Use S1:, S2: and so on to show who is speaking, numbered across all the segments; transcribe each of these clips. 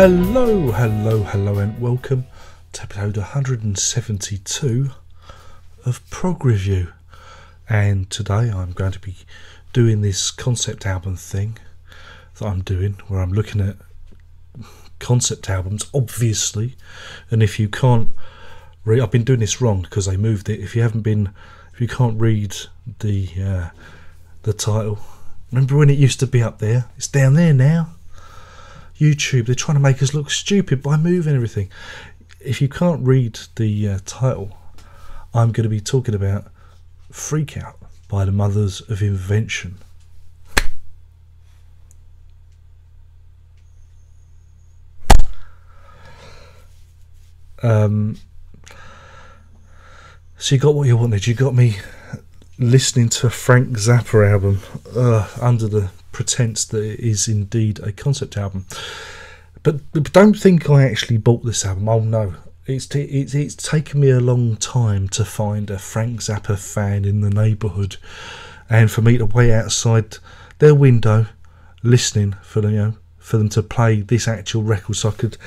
S1: Hello and welcome to episode 172 of Prog Review. And today I'm going to be doing this concept album thing that I'm doing, where I'm looking at concept albums, obviously. And if you can't read, I've been doing this wrong because they moved it. If you can't read the title, remember when it used to be up there? It's down there now. YouTube, they're trying to make us look stupid by moving everything. If you can't read the title, I'm going to be talking about Freak Out by the Mothers of Invention. So you got what you wanted. You got me listening to a Frank Zappa album under the pretense that it is indeed a concept album, but don't think I actually bought this album. Oh no, it's taken me a long time to find a Frank Zappa fan in the neighbourhood, and for me to wait outside their window listening for them to play this actual record so I could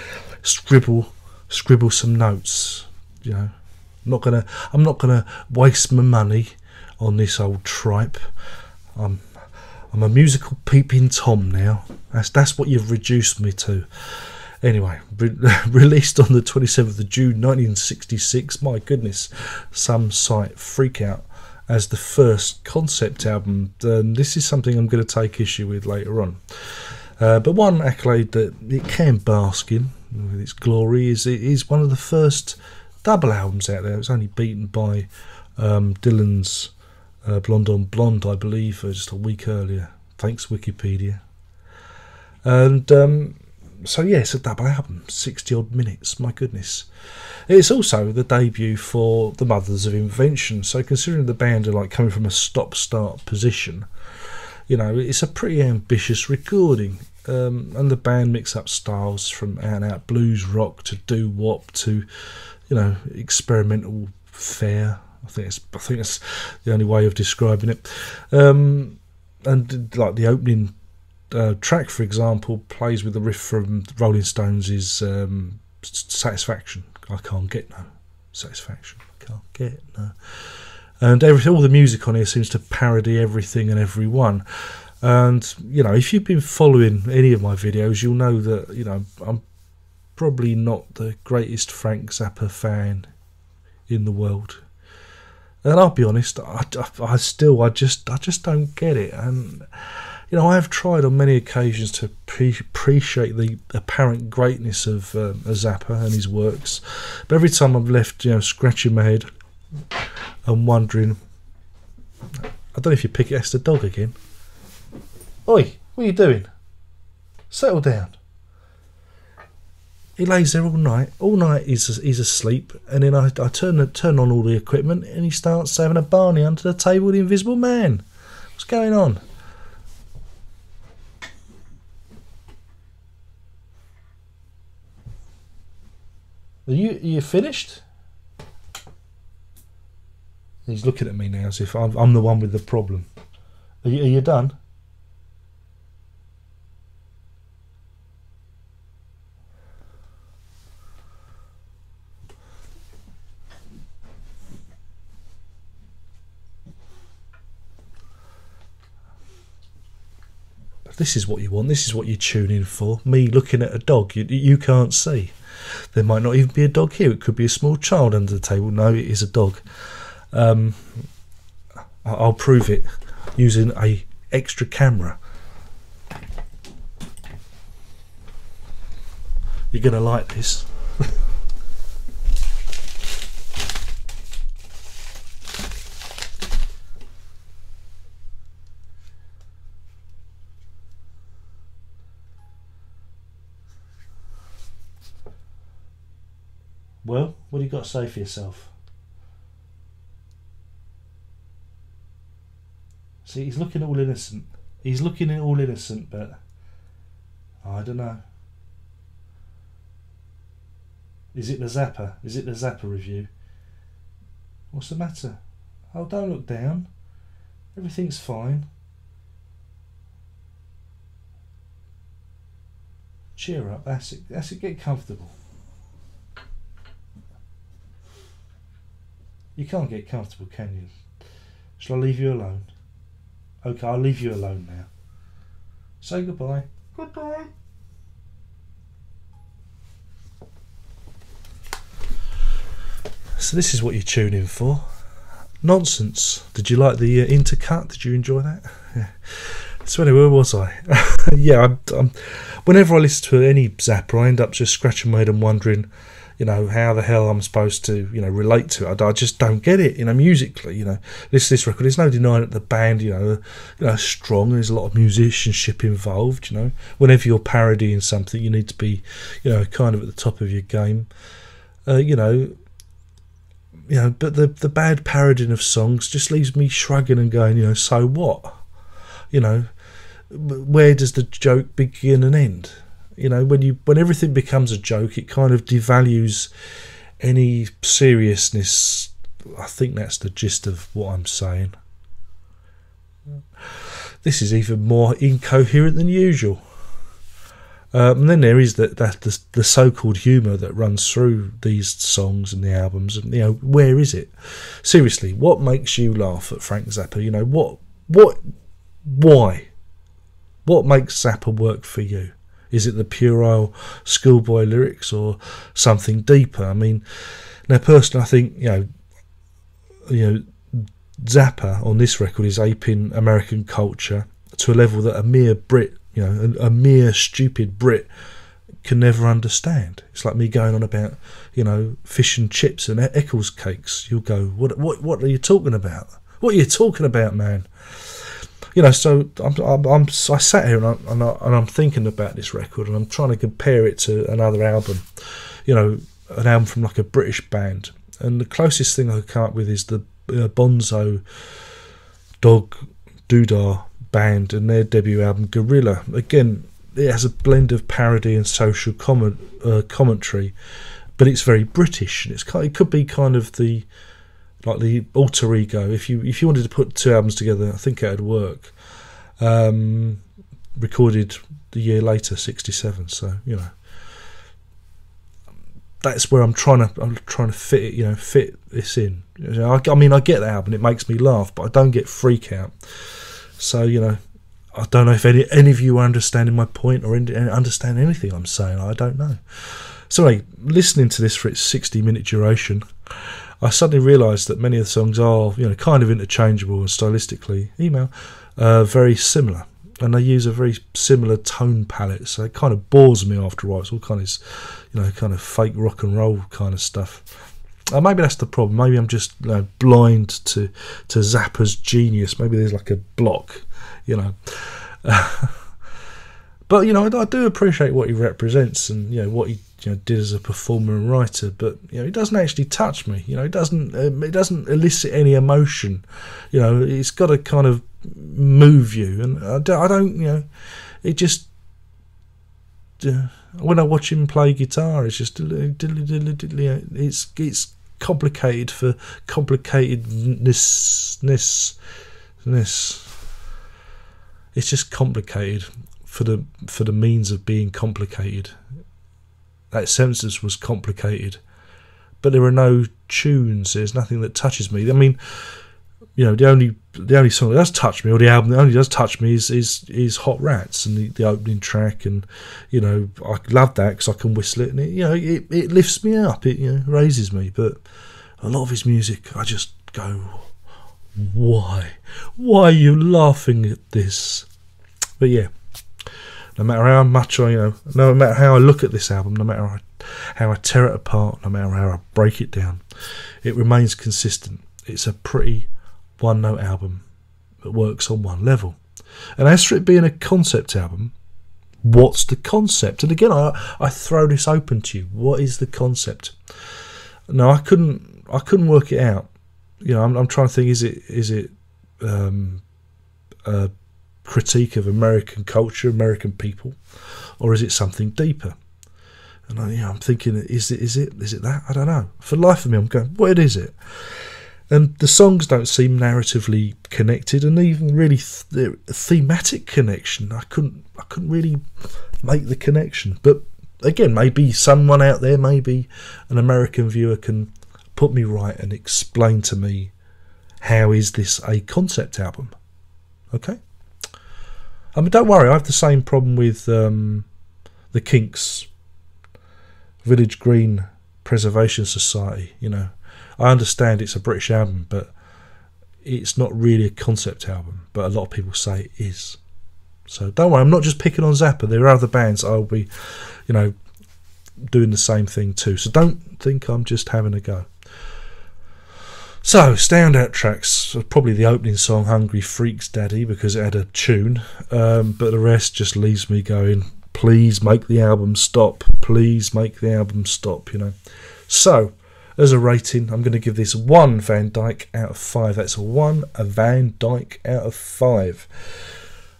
S1: scribble some notes. I'm not gonna waste my money on this old tripe. I'm a musical peeping Tom now. That's what you've reduced me to. Anyway, released on the 27th of June 1966. My goodness, some cite Freak Out as the first concept album. This is something I'm going to take issue with later on. But one accolade that it can bask in with its glory is it is one of the first double albums out there. It was only beaten by Dylan's Blonde on Blonde, I believe, just a week earlier. Thanks Wikipedia. And so yeah, it's a double album, 60 odd minutes. My goodness, it's also the debut for the Mothers of Invention. So considering the band are like coming from a stop-start position, it's a pretty ambitious recording. And the band mix up styles from out-and-out blues rock to doo-wop to experimental fare. I think that's the only way of describing it. And like the opening track, for example, plays with the riff from Rolling Stones' Satisfaction. I can't get no satisfaction. I can't get no. And all the music on here seems to parody everything and everyone. And if you've been following any of my videos, you'll know that I'm probably not the greatest Frank Zappa fan in the world. And I'll be honest, I just don't get it. And I have tried on many occasions to appreciate the apparent greatness of Zappa and his works, but every time I've left, scratching my head and wondering. I don't know if you pick it. That's the dog again. Oi, what are you doing? Settle down. He lays there all night. All night he's asleep, and then I turn on all the equipment, and he starts having a barney under the table with the Invisible Man. What's going on? Are you finished? He's looking at me now as if I'm the one with the problem. Are you done? This is what you want. This is what you tune in for. Me looking at a dog you can't see. There might not even be a dog here. It could be a small child under the table. No, it is a dog. I'll prove it using a extra camera. You're going to like this. Well, what do you got to say for yourself? See, he's looking all innocent. But I don't know. Is it the Zappa? Is it the Zappa review? What's the matter? Oh, don't look down. Everything's fine. Cheer up, that's it, get comfortable. You can't get comfortable, can you? Shall I leave you alone? Okay, I'll leave you alone now. Say goodbye. Goodbye. So this is what you tune in for. Nonsense. Did you like the intercut? Did you enjoy that? Yeah. So anyway, where was I? Yeah, I'm, whenever I listen to any Zappa, I end up just scratching my head and wondering, how the hell I'm supposed to, relate to it. I just don't get it, musically, This record, there's no denying that the band, strong. There's a lot of musicianship involved, Whenever you're parodying something, you need to be, kind of at the top of your game, but the bad parodying of songs just leaves me shrugging and going, so what? Where does the joke begin and end? When everything becomes a joke, it kind of devalues any seriousness. I think that's the gist of what I'm saying. This is even more incoherent than usual. And then there is the so-called humour that runs through these songs and the albums. And where is it? Seriously, what makes you laugh at Frank Zappa? Why? What makes Zappa work for you? Is it the puerile schoolboy lyrics or something deeper? I mean, now personally, I think Zappa on this record is aping American culture to a level that a mere Brit, a mere stupid Brit can never understand. It's like me going on about, fish and chips and Eccles cakes. You'll go, what are you talking about? What are you talking about, man? So I sat here and I'm thinking about this record and I'm trying to compare it to another album, an album from like a British band. And the closest thing I could come up with is the Bonzo Dog Doodah band and their debut album Gorilla. Again, it has a blend of parody and social commentary, but it's very British. And it could be kind of the alter ego. If you wanted to put two albums together, I think it would work. Recorded the year later, 1967. So that's where I'm trying to fit it. Fit this in. I mean, I get the album; it makes me laugh, but I don't get freak out. So I don't know if any of you are understanding my point or understand anything I'm saying. I don't know. So anyway, listening to this for its 60-minute duration, I suddenly realised that many of the songs are, kind of interchangeable and stylistically, very similar, and they use a very similar tone palette. So it kind of bores me after a while. It's all kind of, fake rock and roll kind of stuff. Maybe that's the problem. Maybe I'm just blind to Zappa's genius. Maybe there's like a block, But I do appreciate what he represents and what he did as a performer and writer. But it doesn't actually touch me. It doesn't elicit any emotion. It's got to kind of move you, and I don't. It just when I watch him play guitar, it's just it's complicated for complicatedness. It's just complicated for the means of being complicated. That sentence was complicated, but there are no tunes. There's nothing that touches me. I mean, the only song that does touch me, or the album that only does touch me, is Hot Rats and the opening track, and I love that because I can whistle it, and it lifts me up, it raises me. But a lot of his music, I just go, why are you laughing at this? But yeah. No matter how much no matter how I look at this album, no matter how I tear it apart, no matter how I break it down, it remains consistent. It's a pretty one-note album that works on one level. And as for it being a concept album, what's the concept? And again, I throw this open to you. What is the concept? No, I couldn't work it out. I'm trying to think. Is it a critique of American culture, American people, or is it something deeper? And I'm thinking, is it that? I don't know. For the life of me, I'm going, what is it? And the songs don't seem narratively connected, and even really thematic connection. I couldn't really make the connection. But again, maybe someone out there, maybe an American viewer, can put me right and explain to me, how is this a concept album? Okay. I mean, don't worry, I have the same problem with the Kinks, Village Green Preservation Society. You know, I understand it's a British album, but it's not really a concept album, but a lot of people say it is. So don't worry, I'm not just picking on Zappa. There are other bands I'll be, you know, doing the same thing too. So don't think I'm just having a go. So, standout tracks, probably the opening song, Hungry Freaks Daddy, because it had a tune, but the rest just leaves me going, please make the album stop, please make the album stop, you know. So, as a rating, I'm going to give this 1 Van Dyke out of 5. That's a Van Dyke out of 5.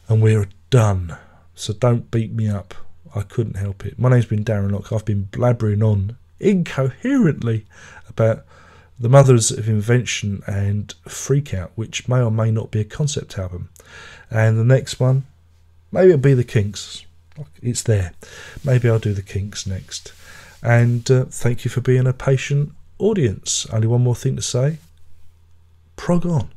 S1: And we're done. So don't beat me up. I couldn't help it. My name's been Darren Locke. I've been blabbering on incoherently about the Mothers of Invention and Freak Out, which may or may not be a concept album. And the next one, maybe it'll be the Kinks. It's there. Maybe I'll do the Kinks next. And thank you for being a patient audience. Only one more thing to say. Prog on.